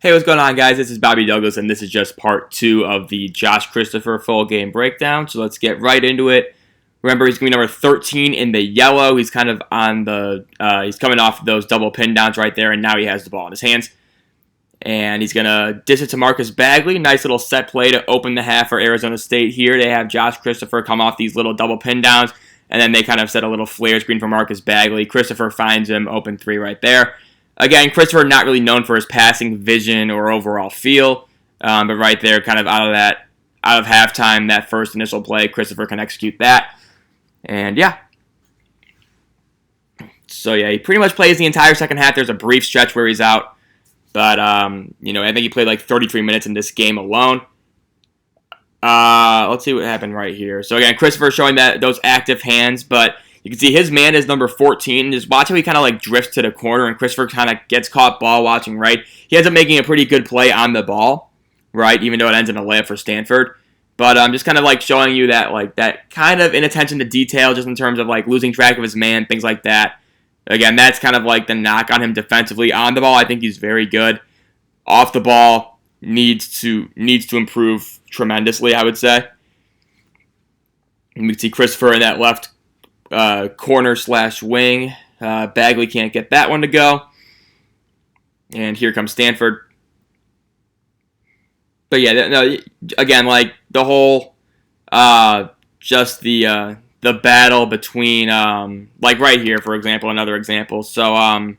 Hey, what's going on, guys? This is Bobby Douglas, and this is just part 2 of the Josh Christopher full game breakdown. So let's get right into it. Remember, he's going to be number 13 in the yellow. He's kind of on the, he's coming off those double pin downs right there, and now he has the ball in his hands. And he's going to dish it to Marcus Bagley. Nice little set play to open the half for Arizona State here. They have Josh Christopher come off these little double pin downs, and then they kind of set a little flare screen for Marcus Bagley. Christopher finds him, open 3 right there. Again, Christopher not really known for his passing vision or overall feel, but right there, kind of out of halftime, that first initial play, Christopher can execute that, and yeah. So yeah, he pretty much plays the entire second half. There's a brief stretch where he's out, but I think he played like 33 minutes in this game alone. Let's see what happened right here. So again, Christopher showing that those active hands, but you can see his man is number 14. Just watch how he kind of like drifts to the corner, and Christopher kind of gets caught ball watching, right? He ends up making a pretty good play on the ball, right? Even though it ends in a layup for Stanford. But I'm just kind of like showing you that like that kind of inattention to detail, just in terms of like losing track of his man, things like that. Again, that's kind of like the knock on him defensively. On the ball, I think he's very good. Off the ball, needs to improve tremendously, I would say. And we can see Christopher in that left corner / wing. Bagley can't get that one to go. And here comes Stanford. But yeah, no, again, like the whole, just the battle between, like right here, for example, another example. So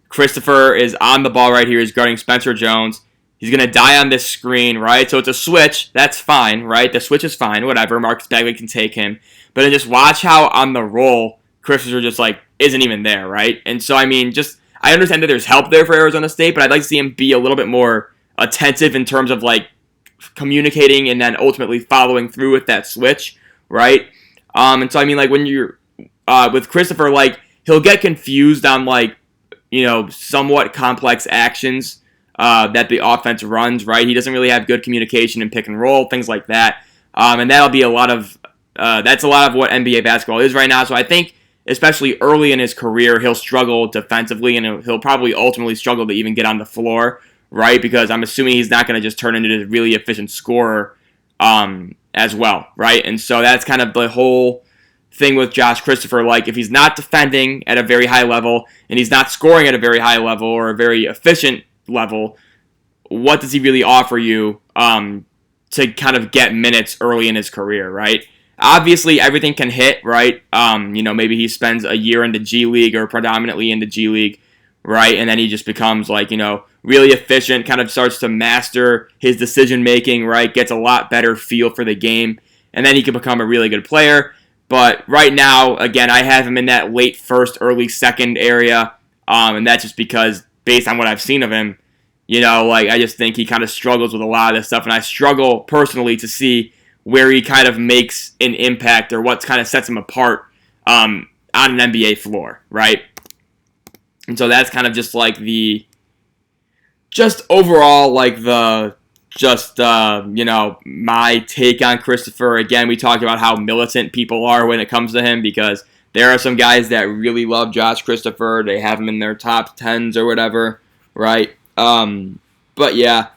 Christopher is on the ball right here. He's guarding Spencer Jones. He's going to die on this screen, right? So it's a switch. That's fine, right? The switch is fine. Whatever. Marcus Bagley can take him. But then just watch how on the roll, Christopher just like isn't even there, right? And so, I mean, just I understand that there's help there for Arizona State, but I'd like to see him be a little bit more attentive in terms of like communicating and then ultimately following through with that switch, right? And so, I mean, like when you're with Christopher, like he'll get confused on like, somewhat complex actions that the offense runs, right? He doesn't really have good communication in pick and roll, things like that. And that'll be that's a lot of what NBA basketball is right now. So I think, especially early in his career, he'll struggle defensively, and he'll probably ultimately struggle to even get on the floor, right? Because I'm assuming he's not going to just turn into a really efficient scorer as well, right? And so that's kind of the whole thing with Josh Christopher. Like, if he's not defending at a very high level, and he's not scoring at a very high level or a very efficient level, what does he really offer you to kind of get minutes early in his career, right? Obviously, everything can hit, right? Maybe he spends a year in the G League or predominantly in the G League, right? And then he just becomes like, really efficient, kind of starts to master his decision-making, right? Gets a lot better feel for the game, and then he can become a really good player. But right now, again, I have him in that late first, early second area, and that's just because, based on what I've seen of him, I just think he kind of struggles with a lot of this stuff, and I struggle personally to see where he kind of makes an impact or what kind of sets him apart on an NBA floor, right? And so that's kind of just like overall, like my take on Christopher. Again, we talked about how militant people are when it comes to him, because there are some guys that really love Josh Christopher. They have him in their top 10s or whatever, right? But yeah.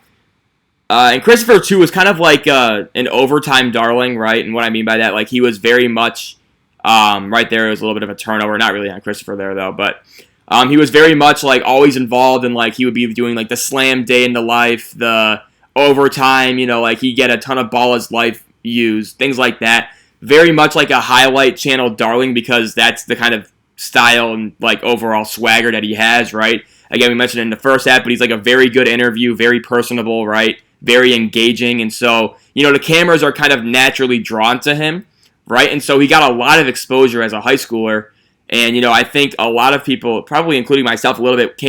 And Christopher, too, was kind of like an overtime darling, right? And what I mean by that, like, he was very much, right there, it was a little bit of a turnover. Not really on Christopher there, though, but he was very much, like, always involved in, like, he would be doing, like, the slam day in the life, the overtime, like, he'd get a ton of ball as life used, things like that. Very much like a highlight channel darling, because that's the kind of style and, like, overall swagger that he has, right? Again, we mentioned it in the first half, but he's, like, a very good interview, very personable, right? Very engaging, and so, the cameras are kind of naturally drawn to him, right? And so he got a lot of exposure as a high schooler, and, I think a lot of people, probably including myself a little bit,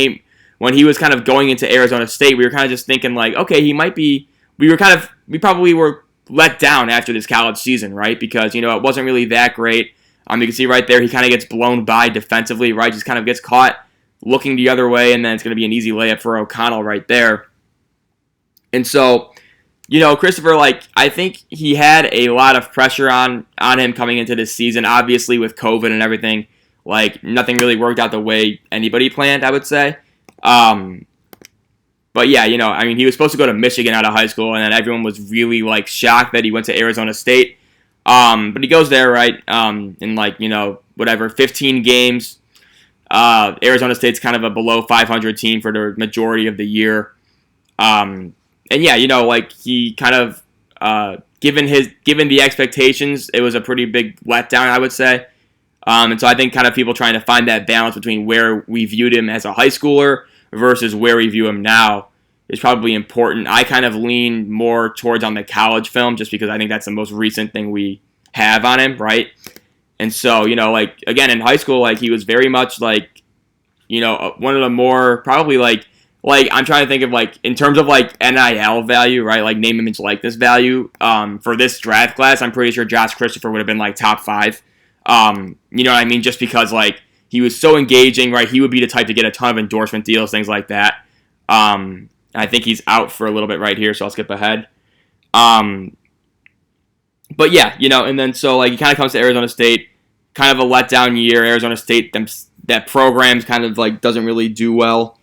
when he was kind of going into Arizona State, we were kind of just thinking, like, okay, he might be, we probably were let down after this college season, right? Because, it wasn't really that great. You can see right there, he kind of gets blown by defensively, right? Just kind of gets caught looking the other way, and then it's going to be an easy layup for O'Connell right there. And so, Christopher, like, I think he had a lot of pressure on him coming into this season. Obviously, with COVID and everything, like, nothing really worked out the way anybody planned, I would say. But yeah, I mean, he was supposed to go to Michigan out of high school, and then everyone was really like shocked that he went to Arizona State. But he goes there, right? In like whatever 15 games. Arizona State's kind of a below 500 team for the majority of the year. And yeah, like he kind of given the expectations, it was a pretty big letdown, I would say. And so I think kind of people trying to find that balance between where we viewed him as a high schooler versus where we view him now is probably important. I kind of lean more towards on the college film just because I think that's the most recent thing we have on him, right? And so, like, again, in high school, like, he was very much, like, one of the more, probably, like, I'm trying to think of, like, in terms of, like, NIL value, right, like, name, image, likeness value, for this draft class, I'm pretty sure Josh Christopher would have been, like, top 5. You know what I mean? Just because, like, he was so engaging, right? He would be the type to get a ton of endorsement deals, things like that. I think he's out for a little bit right here, so I'll skip ahead. But yeah, and then so, like, he kind of comes to Arizona State, kind of a letdown year. Arizona State, that program's kind of, like, doesn't really do well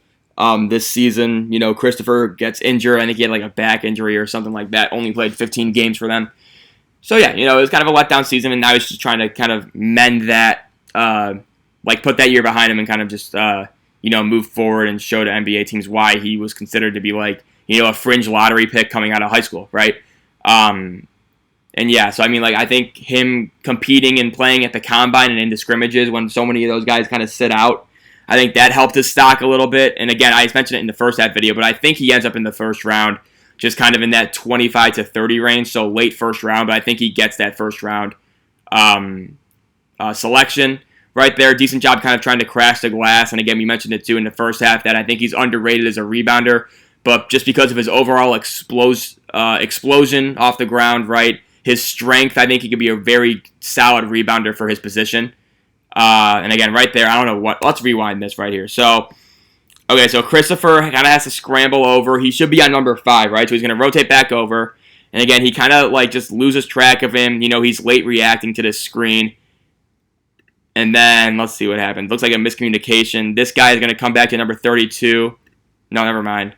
this season. Christopher gets injured. I think he had, like, a back injury or something like that. Only played 15 games for them. So, yeah, it was kind of a letdown season, and now he's just trying to kind of mend that, like, put that year behind him and kind of just, move forward and show to NBA teams why he was considered to be, like, a fringe lottery pick coming out of high school, right? And yeah, so I mean, like, I think him competing and playing at the combine and into scrimmages when so many of those guys kind of sit out, I think that helped his stock a little bit. And again, I mentioned it in the first half video, but I think he ends up in the first round, just kind of in that 25 to 30 range, so late first round. But I think he gets that first round selection right there. Decent job kind of trying to crash the glass. And again, we mentioned it too in the first half that I think he's underrated as a rebounder, but just because of his overall explosion off the ground, right? His strength, I think he could be a very solid rebounder for his position. And again, right there, I don't know what. Let's rewind this right here. So, okay, so Christopher kind of has to scramble over. He should be on number 5, right? So he's going to rotate back over. And again, he kind of like just loses track of him. He's late reacting to this screen. And then let's see what happens. Looks like a miscommunication. This guy is going to come back to number 32. No, never mind.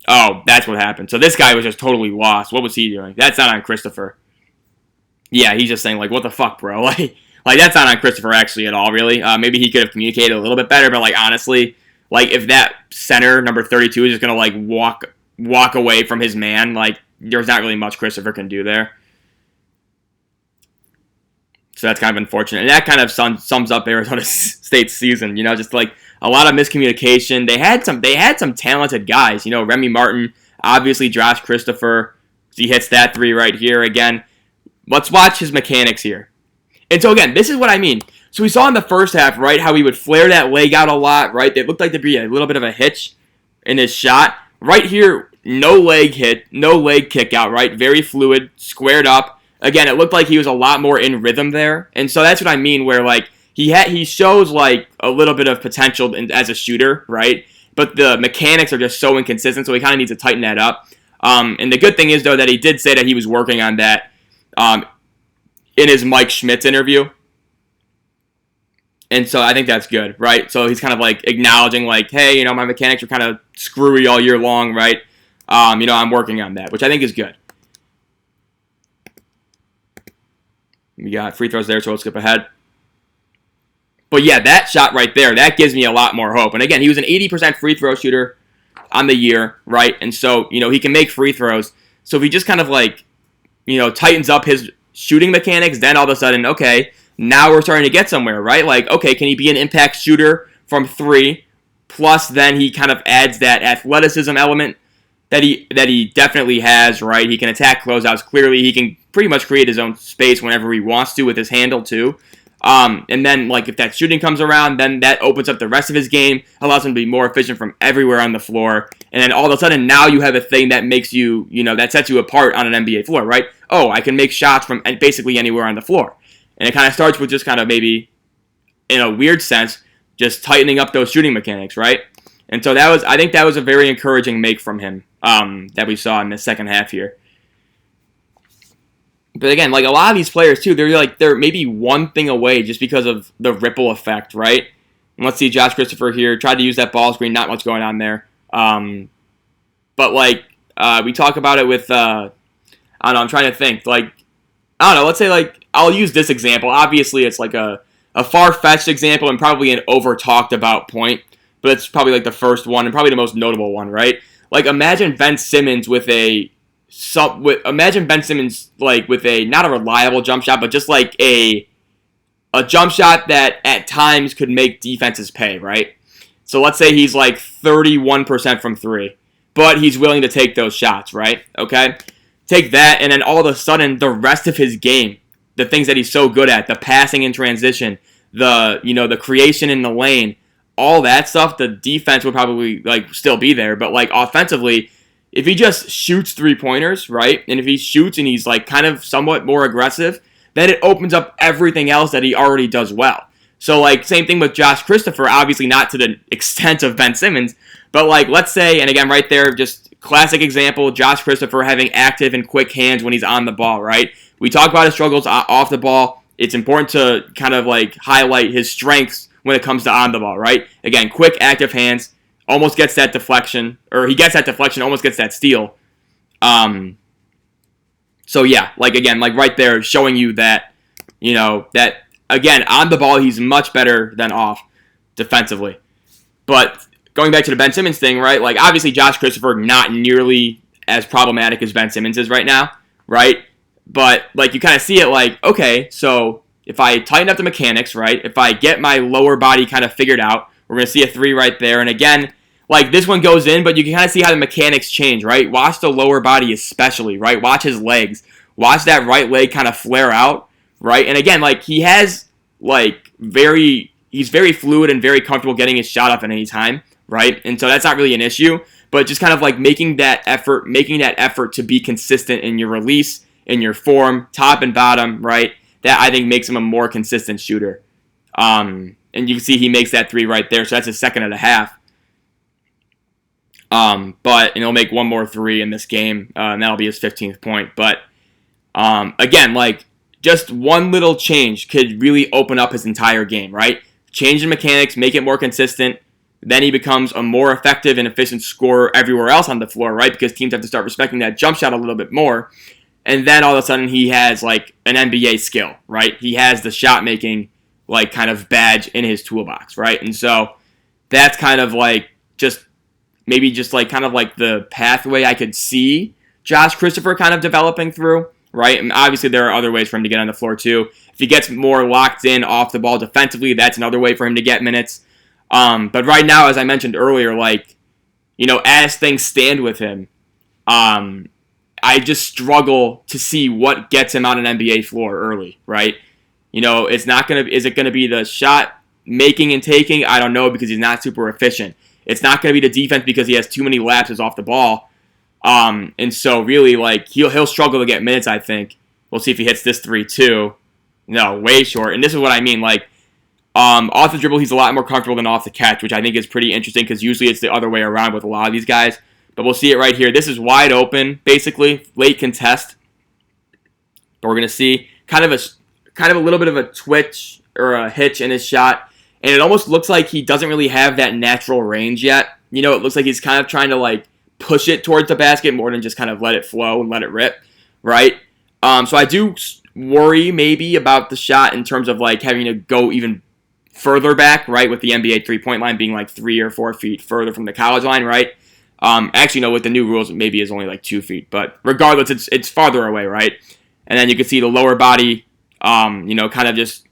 Oh, that's what happened. So this guy was just totally lost. What was he doing? That's not on Christopher. Yeah, he's just saying, like, what the fuck, bro? Like that's not on Christopher actually at all, really. Maybe he could have communicated a little bit better, but, like, honestly, like, if that center, number 32, is just going to, like, walk away from his man, like, there's not really much Christopher can do there. So that's kind of unfortunate. And that kind of sums up Arizona State's season, just, like, a lot of miscommunication. They had some talented guys. Remy Martin, obviously Josh Christopher. He hits that 3 right here again. Let's watch his mechanics here. And so again, this is what I mean. So we saw in the first half, right, how he would flare that leg out a lot, right? It looked like there'd be a little bit of a hitch in his shot. Right here, no leg hit, no leg kick out, right? Very fluid, squared up. Again, it looked like he was a lot more in rhythm there. And so that's what I mean where, like, he shows, like, a little bit of potential as a shooter, right? But the mechanics are just so inconsistent, so he kind of needs to tighten that up. And the good thing is, though, that he did say that he was working on that in his Mike Schmitz interview. And so I think that's good, right? So he's kind of, like, acknowledging, like, hey, my mechanics are kind of screwy all year long, right? I'm working on that, which I think is good. We got free throws there, so we'll skip ahead. But yeah, that shot right there, that gives me a lot more hope. And again, he was an 80% free throw shooter on the year, right? And so, he can make free throws. So if he just kind of, like, tightens up his shooting mechanics, then all of a sudden, okay, now we're starting to get somewhere, right? Like, okay, can he be an impact shooter from 3? Plus, then he kind of adds that athleticism element that he definitely has, right? He can attack closeouts. Clearly, he can pretty much create his own space whenever he wants to with his handle, too. And then, like, if that shooting comes around, then that opens up the rest of his game, allows him to be more efficient from everywhere on the floor. And then all of a sudden, now you have a thing that makes you, that sets you apart on an NBA floor, right? Oh, I can make shots from basically anywhere on the floor. And it kind of starts with just kind of maybe, in a weird sense, just tightening up those shooting mechanics, right? And so I think that was a very encouraging make from him that we saw in the second half here. But again, like, a lot of these players, too, they're maybe one thing away just because of the ripple effect, right? And let's see, Josh Christopher here tried to use that ball screen, not much going on there. But like we talk about it with I don't know. I'm trying to think. Like I don't know. Let's say like I'll use this example. Obviously, it's like a far-fetched example and probably an over-talked about point, but it's probably like the first one and probably the most notable one, right? Like imagine Ben Simmons with a not a reliable jump shot, but just like a jump shot that at times could make defenses pay, right? So let's say he's like 31% from three, but he's willing to take those shots, right? Okay? Take that, and then all of a sudden, the rest of his game, the things that he's so good at, the passing in transition, the creation in the lane, all that stuff, the defense would probably like still be there, but like offensively, if he just shoots 3-pointers, right? And if he shoots and he's like kind of somewhat more aggressive, then it opens up everything else that he already does well. So like same thing with Josh Christopher, obviously not to the extent of Ben Simmons, but like let's say, and again right there, just classic example, Josh Christopher having active and quick hands when he's on the ball, right? We talk about his struggles off the ball. It's important to kind of like highlight his strengths when it comes to on the ball, right? Again, quick, active hands, almost gets that deflection, or he gets that deflection, almost gets that steal. So yeah, like again, like right there, showing you that, that again, on the ball, he's much better than off defensively. But going back to the Ben Simmons thing, right? Like obviously Josh Christopher not nearly as problematic as Ben Simmons is right now, right? But like you kind of see it like, okay, so if I tighten up the mechanics, right? If I get my lower body kind of figured out, we're going to see a 3 right there. And again, like this one goes in, but you can kind of see how the mechanics change, right? Watch the lower body especially, right? Watch his legs. Watch that right leg kind of flare out, right? And again, like he has like he's very fluid and very comfortable getting his shot off at any time, right? And so that's not really an issue, but just kind of like making that effort to be consistent in your release, in your form, top and bottom, right? That I think makes him a more consistent shooter. And you can see he makes that 3 right there, so that's his second and a half. But he'll make one more 3 in this game, and that'll be his 15th point. But again, like just one little change could really open up his entire game, right? Change the mechanics, make it more consistent. Then he becomes a more effective and efficient scorer everywhere else on the floor, right? Because teams have to start respecting that jump shot a little bit more. And then all of a sudden he has like an NBA skill, right? He has the shot making like kind of badge in his toolbox, right? And so that's kind of like maybe like kind of like the pathway I could see Josh Christopher kind of developing through, right? And obviously there are other ways for him to get on the floor too. If he gets more locked in off the ball defensively, that's another way for him to get minutes. But right now, as I mentioned earlier, like, as things stand with him, I just struggle to see what gets him on an NBA floor early, right? Is it going to be the shot making and taking? I don't know, because he's not super efficient. It's not going to be the defense because he has too many lapses off the ball. And so really, like, he'll struggle to get minutes, I think. We'll see if he hits this 3 too. No, way short. And this is what I mean, like, off the dribble, he's a lot more comfortable than off the catch, which I think is pretty interesting because usually it's the other way around with a lot of these guys. But we'll see it right here. This is wide open, basically, late contest. But we're going to see kind of a little bit of a twitch or a hitch in his shot. And it almost looks like he doesn't really have that natural range yet. It looks like he's kind of trying to like push it towards the basket more than just kind of let it flow and let it rip, right? So I do worry maybe about the shot in terms of like having to go even further back, right? With the NBA 3-point line being like 3 or 4 feet further from the college line, right? Actually, no, with the new rules, maybe is only like 2 feet, but regardless, it's farther away, right? And then you can see the lower body, kind of just,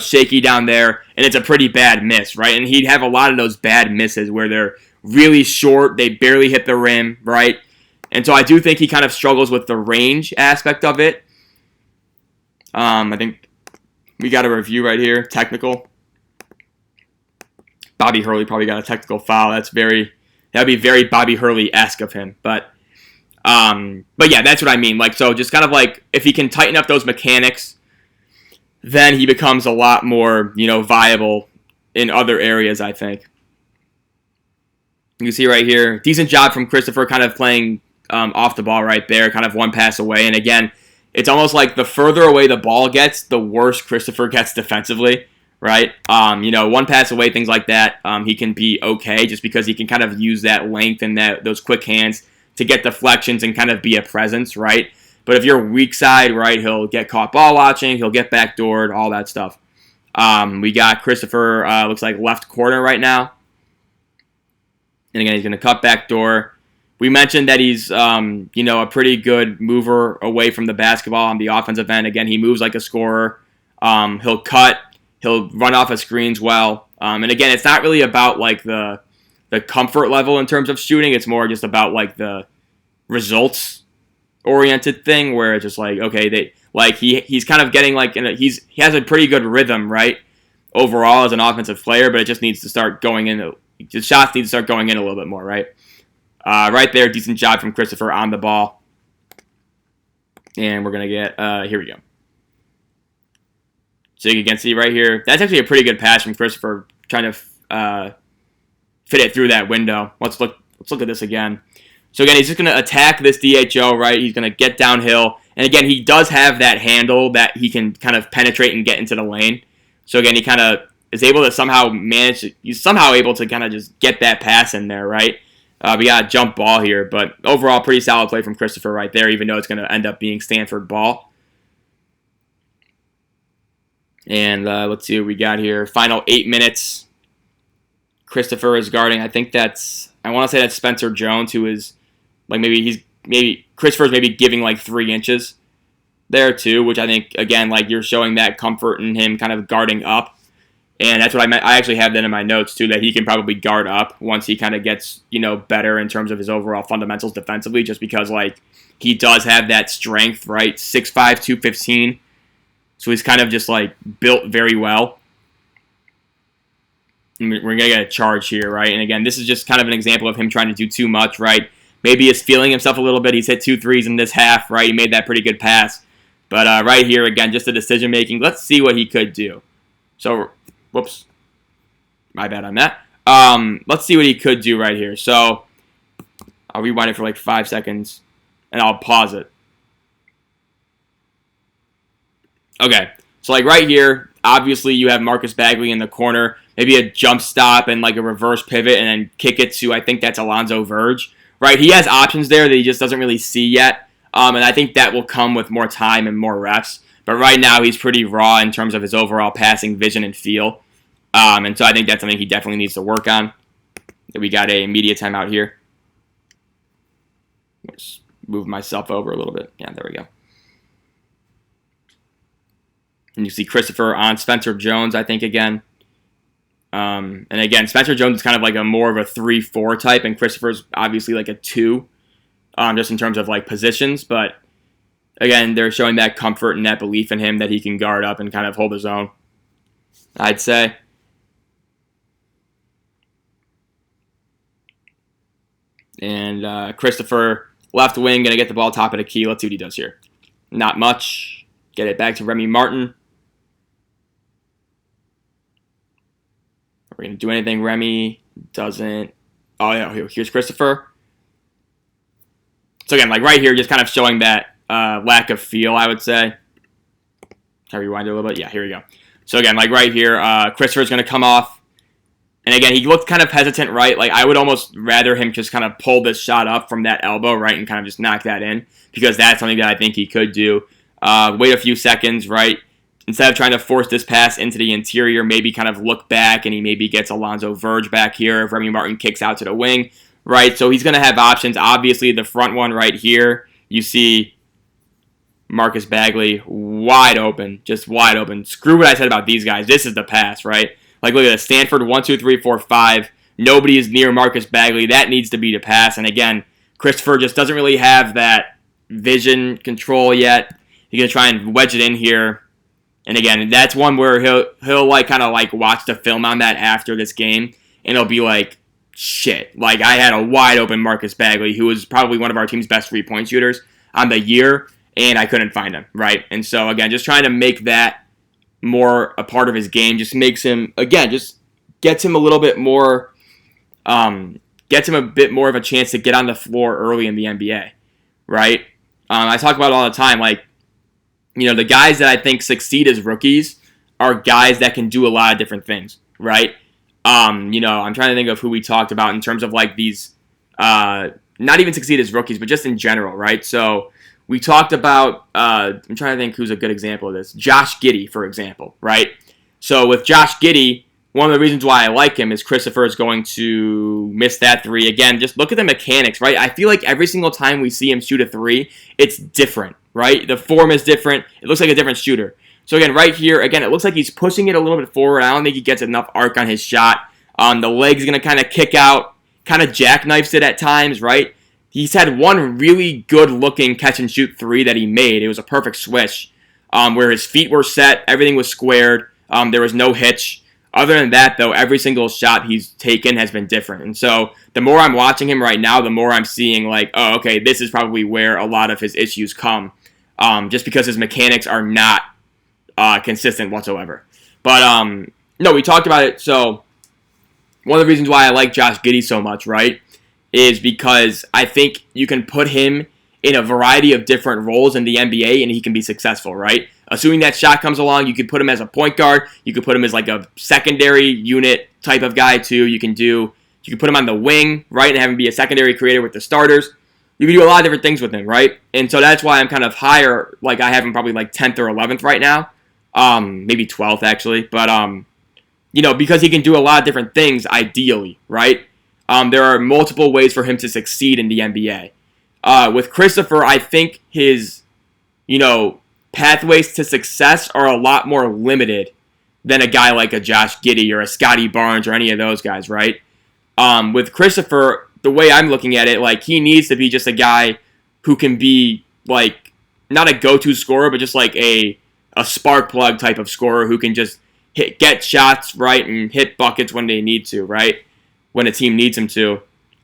shaky down there, and it's a pretty bad miss, right? And he'd have a lot of those bad misses where they're really short, they barely hit the rim, right? And so I do think he kind of struggles with the range aspect of it. I think we got a review right here, technical. Bobby Hurley probably got a technical foul. That'd be very Bobby Hurley-esque of him. But yeah, that's what I mean. Like, so just kind of like if he can tighten up those mechanics, then he becomes a lot more, viable in other areas, I think. You can see right here, decent job from Christopher kind of playing off the ball right there, kind of one pass away. And again, it's almost like the further away the ball gets, the worse Christopher gets defensively, right? One pass away, things like that, he can be okay just because he can kind of use that length and those quick hands to get deflections and kind of be a presence, right? But if you're weak side, right, he'll get caught ball watching, he'll get backdoored, all that stuff. We got Christopher, looks like left corner right now. And again, he's going to cut backdoor. We mentioned that he's, a pretty good mover away from the basketball on the offensive end. Again, he moves like a scorer. He'll cut. He'll run off of screens well. And again, it's not really about like the comfort level in terms of shooting. It's more just about like the results oriented thing where it's just like, okay, he's kind of getting like, he has a pretty good rhythm, right? Overall as an offensive player, but it just needs to start going in. The shots need to start going in a little bit more, right? Right there, decent job from Christopher on the ball. And we're going to get, here we go. So you can see right here, that's actually a pretty good pass from Christopher trying to fit it through that window. Let's look at this again. So again, he's just going to attack this DHO, right? He's going to get downhill. And again, he does have that handle that he can kind of penetrate and get into the lane. So again, he kind of is able to somehow he's somehow able to kind of just get that pass in there, right? We got a jump ball here, but overall, pretty solid play from Christopher right there, even though it's going to end up being Stanford ball. And let's see what we got here. Final 8 minutes. Christopher is guarding. I want to say that's Spencer Jones, who is like Christopher's maybe giving like 3 inches there too, which I think again like you're showing that comfort in him kind of guarding up. And that's what I meant. I actually have that in my notes, too, that he can probably guard up once he kind of gets, better in terms of his overall fundamentals defensively, just because, like, he does have that strength, right? 6'5", 215. So he's kind of just, like, built very well. And we're going to get a charge here, right? And, again, this is just kind of an example of him trying to do too much, right? Maybe he's feeling himself a little bit. He's hit 2 threes in this half, right? He made that pretty good pass. But right here, again, just the decision-making. Let's see what he could do. So... Whoops. My bad on that. Let's see what he could do right here. So, I'll rewind it for like 5 seconds, and I'll pause it. Okay. So, like right here, obviously you have Marcus Bagley in the corner. Maybe a jump stop and like a reverse pivot and then kick it to, I think that's Alonzo Verge. Right? He has options there that he just doesn't really see yet. And I think that will come with more time and more reps. But right now, he's pretty raw in terms of his overall passing vision and feel. And so I think that's something he definitely needs to work on. We got a media timeout here. Just move myself over a little bit. Yeah, there we go. And you see Christopher on Spencer Jones, I think, again. And again, Spencer Jones is kind of like a more of a 3-4 type, and Christopher's obviously like a 2, just in terms of like positions. But again, they're showing that comfort and that belief in him that he can guard up and kind of hold his own, I'd say. And Christopher, left wing, going to get the ball top of the key. Let's see what he does here. Not much. Get it back to Remy Martin. Are we going to do anything? Remy doesn't. Oh, yeah, here's Christopher. So again, like right here, just kind of showing that lack of feel, I would say. Can I rewind it a little bit? Yeah, here we go. So again, like right here, Christopher's going to come off. And again, he looked kind of hesitant, right? Like I would almost rather him just kind of pull this shot up from that elbow, right, and kind of just knock that in, because that's something that I think he could do. Wait a few seconds, right? Instead of trying to force this pass into the interior, maybe kind of look back, and he maybe gets Alonzo Verge back here if Remy Martin kicks out to the wing, right? So he's going to have options. Obviously, the front one right here, you see Marcus Bagley wide open, just wide open. Screw what I said about these guys. This is the pass, right? Like, look at this. Stanford, 1, 2, 3, 4, 5. Nobody is near Marcus Bagley. That needs to be the pass. And again, Christopher just doesn't really have that vision control yet. He's going to try and wedge it in here. And again, that's one where he'll like kind of like watch the film on that after this game. And he'll be like, shit. Like, I had a wide open Marcus Bagley, who was probably one of our team's best 3-point shooters on the year. And I couldn't find him, right? And so, again, just trying to make that more a part of his game just makes him, again, just gets him a little bit more, gets him a bit more of a chance to get on the floor early in the NBA, right? I talk about it all the time, like, the guys that I think succeed as rookies, are guys that can do a lot of different things, right? I'm trying to think of who we talked about in terms of like these, not even succeed as rookies, but just in general, right? So we talked about, I'm trying to think who's a good example of this. Josh Giddey, for example, right? So with Josh Giddey, one of the reasons why I like him is Christopher is going to miss that three. Again, just look at the mechanics, right? I feel like every single time we see him shoot a three, it's different, right? The form is different. It looks like a different shooter. So again, right here, again, it looks like he's pushing it a little bit forward. I don't think he gets enough arc on his shot. The leg's going to kind of kick out, kind of jackknifes it at times, right? He's had one really good-looking catch-and-shoot three that he made. It was a perfect swish where his feet were set, everything was squared, there was no hitch. Other than that, though, every single shot he's taken has been different. And so the more I'm watching him right now, the more I'm seeing like, oh, okay, this is probably where a lot of his issues come, just because his mechanics are not consistent whatsoever. But, no, we talked about it. So one of the reasons why I like Josh Giddey so much, right, is because I think you can put him in a variety of different roles in the NBA and he can be successful, right? Assuming that shot comes along, you could put him as a point guard. You could put him as like a secondary unit type of guy too. You can put him on the wing, right, and have him be a secondary creator with the starters. You can do a lot of different things with him, right? And so that's why I'm kind of higher. Like I have him probably like 10th or 11th right now, maybe 12th actually. But because he can do a lot of different things, ideally, right? There are multiple ways for him to succeed in the NBA. With Christopher, I think his, pathways to success are a lot more limited than a guy like a Josh Giddey or a Scotty Barnes or any of those guys, right? With Christopher, the way I'm looking at it, like he needs to be just a guy who can be like not a go-to scorer, but just like a spark plug type of scorer who can just get shots right and hit buckets when they need to, right? When a team needs him to.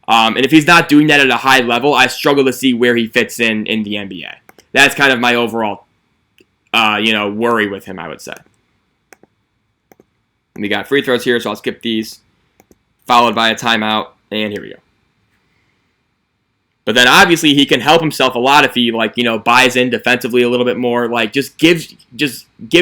And if he's not doing that at a high level, I struggle to see where he fits in the NBA. That's kind of my overall, worry with him, I would say. We got free throws here, so I'll skip these. Followed by a timeout, and here we go. But then obviously he can help himself a lot if he buys in defensively a little bit more. Like just give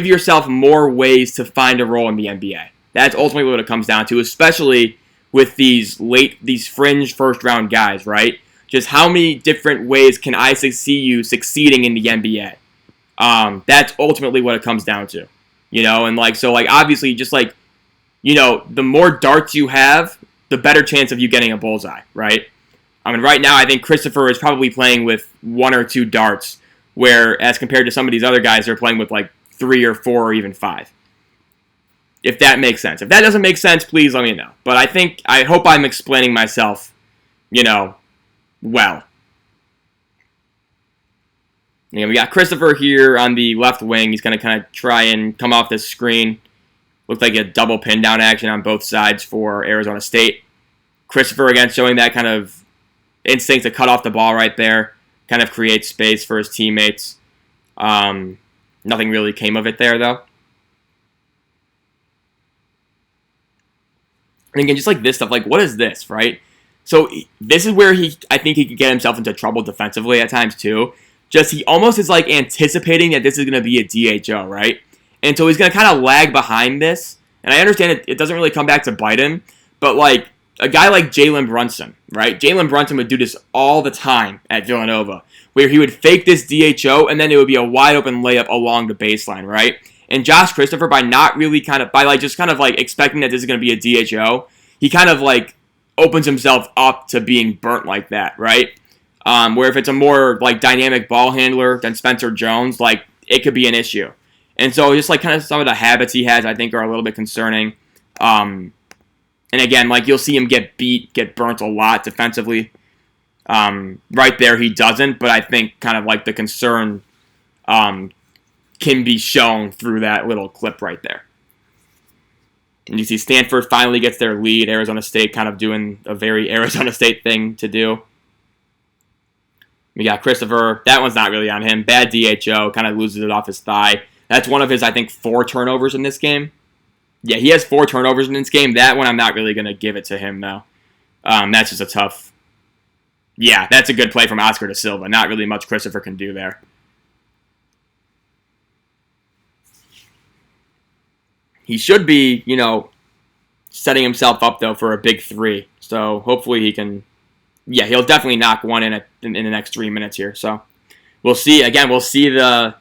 yourself more ways to find a role in the NBA. That's ultimately what it comes down to, especially with these fringe first round guys, right? Just how many different ways can I see you succeeding in the NBA? That's ultimately what it comes down to, and obviously just the more darts you have, the better chance of you getting a bullseye, right? I mean, right now I think Christopher is probably playing with 1 or 2 darts, where as compared to some of these other guys, they're playing with like 3 or 4 or even 5. If that makes sense. If that doesn't make sense, please let me know. But I hope I'm explaining myself, well. We got Christopher here on the left wing. He's going to kind of try and come off this screen. Looked like a double pin down action on both sides for Arizona State. Christopher, again, showing that kind of instinct to cut off the ball right there. Kind of create space for his teammates. Nothing really came of it there, though. And again, just like this stuff, like what is this, right? So this is where I think he could get himself into trouble defensively at times too. Just he almost is like anticipating that this is going to be a DHO, right? And so he's going to kind of lag behind this. And I understand it doesn't really come back to bite him, but like a guy like Jalen Brunson, right? Jalen Brunson would do this all the time at Villanova, where he would fake this DHO and then it would be a wide open layup along the baseline, right? And Josh Christopher, by not really expecting that this is going to be a DHO, he kind of like opens himself up to being burnt like that, right? Where if it's a more like dynamic ball handler than Spencer Jones, like it could be an issue. And so just like kind of some of the habits he has, I think are a little bit concerning. And again, like you'll see him get burnt a lot defensively. Right there he doesn't, but I think kind of like the concern can be shown through that little clip right there. And you see Stanford finally gets their lead. Arizona State kind of doing a very Arizona State thing to do. We got Christopher. That one's not really on him. Bad DHO. Kind of loses it off his thigh. That's one of his, I think, 4 turnovers in this game. Yeah, he has 4 turnovers in this game. That one I'm not really going to give it to him, though. That's just a tough... Yeah, that's a good play from Oscar da Silva. Not really much Christopher can do there. he should be, setting himself up, though, for a big 3. So hopefully he can, he'll definitely knock one in the next 3 minutes here. So we'll see. Again, we'll see the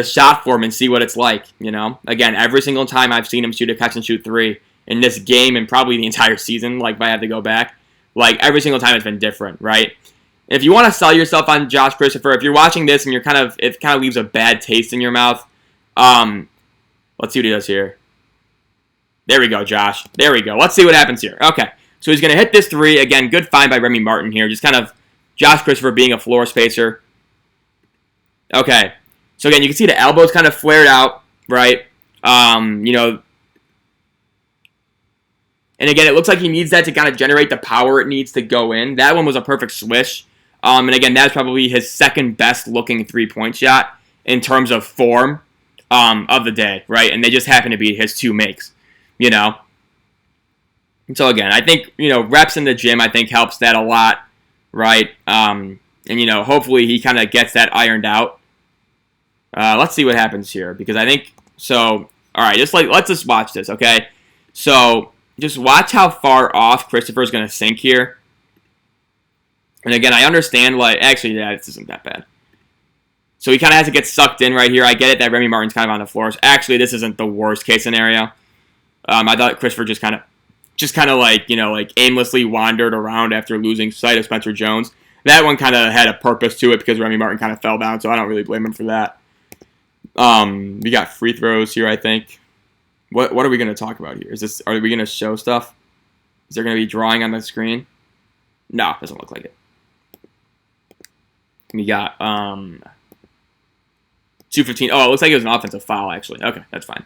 shot form and see what it's like, Again, every single time I've seen him shoot a catch-and-shoot 3 in this game and probably the entire season, like if I have to go back, like every single time it's been different, right? If you want to sell yourself on Josh Christopher, if you're watching this and it kind of leaves a bad taste in your mouth, let's see what he does here. There we go, Josh. There we go. Let's see what happens here. Okay, so he's going to hit this 3. Again, good find by Remy Martin here. Just kind of Josh Christopher being a floor spacer. Okay, so again, you can see the elbows kind of flared out, right? And again, it looks like he needs that to kind of generate the power it needs to go in. That one was a perfect swish. And again, that's probably his second best looking 3-point shot in terms of form of the day, right? And they just happen to be his 2 makes, And so again, I think, reps in the gym, I think helps that a lot, right? And hopefully he kind of gets that ironed out. Let's see what happens here, because I think, so, all right, let's just watch this, okay? So just watch how far off Christopher's going to sink here. And again, I understand, actually, this isn't that bad. So he kind of has to get sucked in right here. I get it that Remy Martin's kind of on the floor. Actually, this isn't the worst case scenario. I thought Christopher just kind of aimlessly wandered around after losing sight of Spencer Jones. That one kind of had a purpose to it because Remy Martin kind of fell down, so I don't really blame him for that. We got free throws here, I think. What are we going to talk about here? Are we going to show stuff? Is there going to be drawing on the screen? No, doesn't look like it. We got 2:15. Oh, it looks like it was an offensive foul, actually. Okay, that's fine.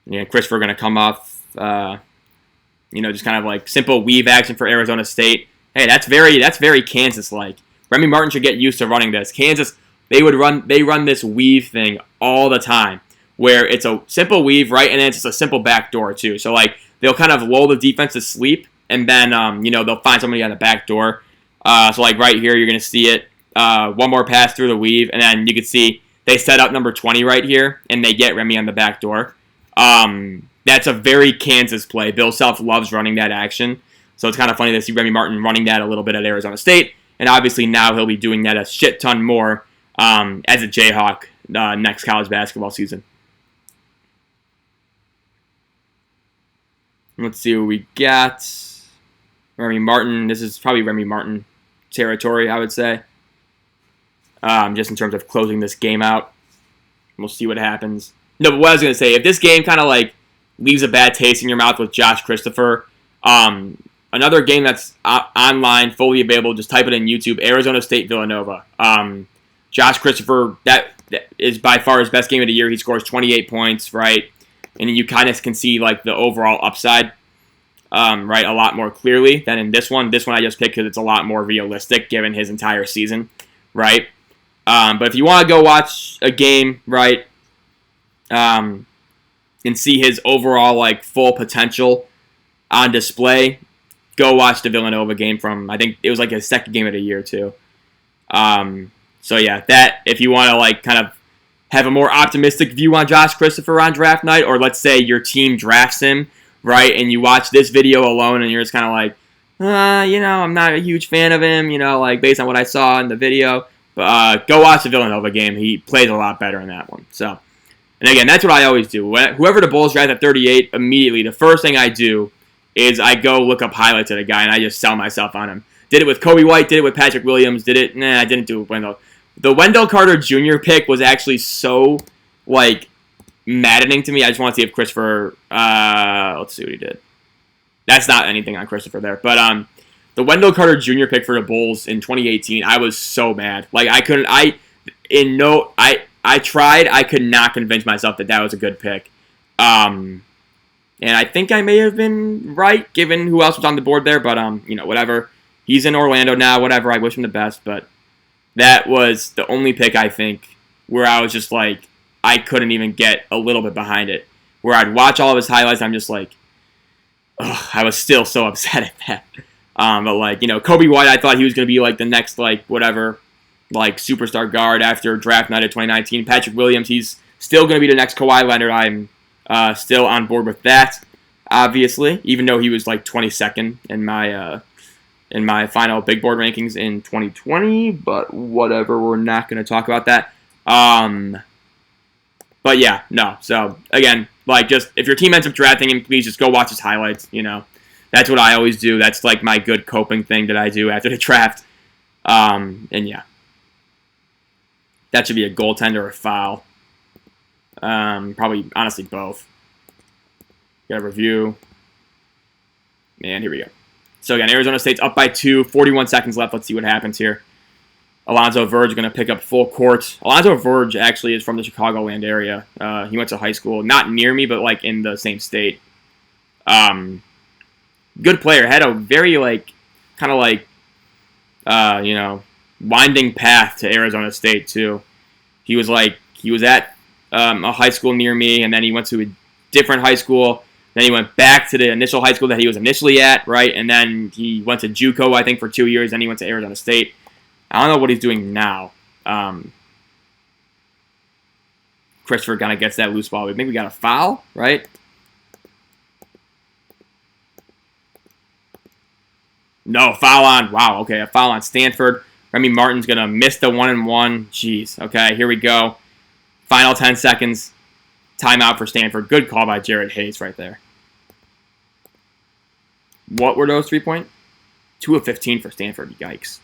Yeah, Christopher going to come off, just kind of like simple weave action for Arizona State. Hey, that's very Kansas-like. Remy Martin should get used to running this. Kansas, they run this weave thing all the time, where it's a simple weave, right, and then it's just a simple back door too. So they'll kind of lull the defense to sleep, and then they'll find somebody on the back door. So right here, you're going to see it. One more pass through the weave, and then you can see they set up number 20 right here, and they get Remy on the back door. That's a very Kansas play. Bill Self loves running that action. So it's kind of funny to see Remy Martin running that a little bit at Arizona State. And obviously now he'll be doing that a shit ton more as a Jayhawk next college basketball season. Let's see what we got. Remy Martin. This is probably Remy Martin territory, I would say. Just in terms of closing this game out. We'll see what happens. No, but what I was going to say, if this game kind of leaves a bad taste in your mouth with Josh Christopher, another game that's online, fully available, just type it in YouTube, Arizona State Villanova. Josh Christopher, that is by far his best game of the year. He scores 28 points, right? And you kind of can see the overall upside, right, a lot more clearly than in this one. This one I just picked because it's a lot more realistic given his entire season, right? But if you want to go watch a game, right, and see his overall full potential on display, go watch the Villanova game from, I think it was his second game of the year too. So yeah, that if you want to kind of have a more optimistic view on Josh Christopher on draft night, or let's say your team drafts him, right, and you watch this video alone and you're just kind of I'm not a huge fan of him, based on what I saw in the video. But go watch the Villanova game. He plays a lot better in that one. So, and again, that's what I always do. Whoever the Bulls draft at 38, immediately, the first thing I do is I go look up highlights of the guy, and I just sell myself on him. Did it with Kobe White, did it with Patrick Williams, I didn't do it with Wendell. The Wendell Carter Jr. pick was actually so, maddening to me. I just want to see if Christopher, let's see what he did. That's not anything on Christopher there. But, the Wendell Carter Jr. pick for the Bulls in 2018, I was so mad. I tried, I could not convince myself that was a good pick. And I think I may have been right, given who else was on the board there, but, whatever. He's in Orlando now, whatever, I wish him the best, but that was the only pick, I think, where I was just I couldn't even get a little bit behind it. Where I'd watch all of his highlights, I'm just I was still so upset at that. But Kobe White, I thought he was going to be the next superstar guard after draft night of 2019. Patrick Williams, he's Still going to be the next Kawhi Leonard. I'm still on board with that, obviously, even though he was like 22nd in my final big board rankings in 2020. But whatever, we're not going to talk about that. But yeah, no. So again, like, just if your team ends up drafting him, please just go watch his highlights. That's what I always do. That's like my good coping thing that I do after the draft. And yeah, that should be a goaltender or a foul. Probably, honestly, both. Got a review. And here we go. So again, Arizona State's up by 2, 41 seconds left. Let's see what happens here. Alonzo Verge going to pick up full court. Alonzo Verge actually is from the Chicagoland area. He went to high school, not near me, but like in the same state. Good player. Had a very kind of winding path to Arizona State too. He was at a high school near me, and then he went to a different high school. Then he went back to the initial high school that he was initially at, right? And then he went to JUCO, I think, for 2 years. Then he went to Arizona State. I don't know what he's doing now. Christopher kind of gets that loose ball. We think we got a foul, right? No, foul on. Wow, okay, a foul on Stanford. Remy Martin's going to miss the 1-and-1. Jeez, okay, here we go. Final 10 seconds. Timeout for Stanford. Good call by Jared Hayes right there. What were those 3-point? 2 of 15 for Stanford. Yikes.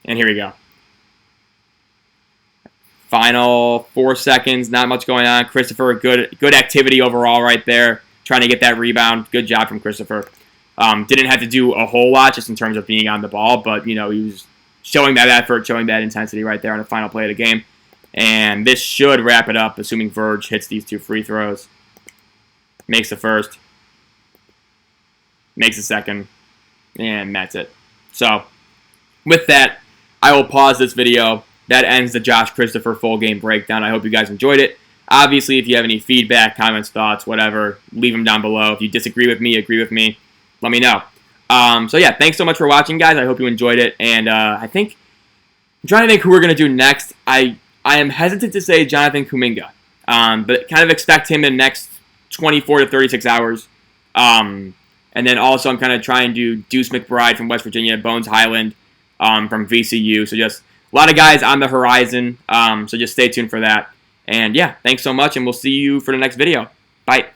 And here we go. Final 4 seconds. Not much going on. Christopher, good activity overall right there. Trying to get that rebound. Good job from Christopher. Didn't have to do a whole lot just in terms of being on the ball, but he was showing that effort, showing that intensity right there on the final play of the game. And this should wrap it up, assuming Verge hits these 2 free throws. Makes the first. Makes the second. And that's it. So, with that, I will pause this video. That ends the Josh Christopher full game breakdown. I hope you guys enjoyed it. Obviously, if you have any feedback, comments, thoughts, whatever, leave them down below. If you disagree with me, agree with me, let me know. So yeah, thanks so much for watching, guys. I hope you enjoyed it. And I'm trying to think who we're going to do next. I am hesitant to say Jonathan Kuminga, but kind of expect him in the next 24 to 36 hours. And then also I'm kind of trying to do Deuce McBride from West Virginia, Bones Highland from VCU. So just a lot of guys on the horizon. So just stay tuned for that. And yeah, thanks so much, and we'll see you for the next video. Bye.